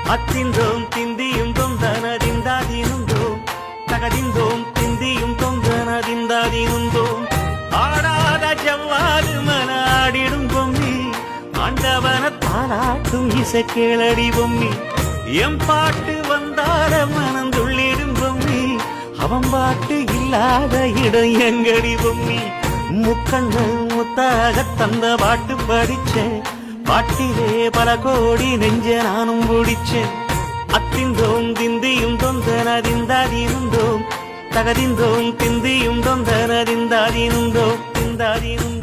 அத்திந்தோம் திந்தியும் தொந்தனதிந்தாதினுந்தோம் தகதிந்தோம் திந்தியும் தொந்தனதிந்தாதினுந்தோம் ஆடாத ஜவ்வாது மனாடிடும் பொம்மி ஆண்டவன தாளாட்டும் இசை கேளடி பொம்மி எம் பாட்டு வந்தார மனந்துள்ளிடும் பொம்மி அவன் பாட்டு இல்லாத இடம் எங்கடி பொம்மி முக்கண்ணல் முத்தாக தந்த பாட்டு படிச்சேன் பாட்டிலே பல கோடி நெஞ்ச நானும் முடிச்சேன் அத்திந்தோம் திந்தியும் தொந்தனதிந்தாதினுந்தோம் தகதிந்தோம் திந்தியும் தொந்தனதிந்தாதினுந்தோம் திந்தாதினுந்தோம்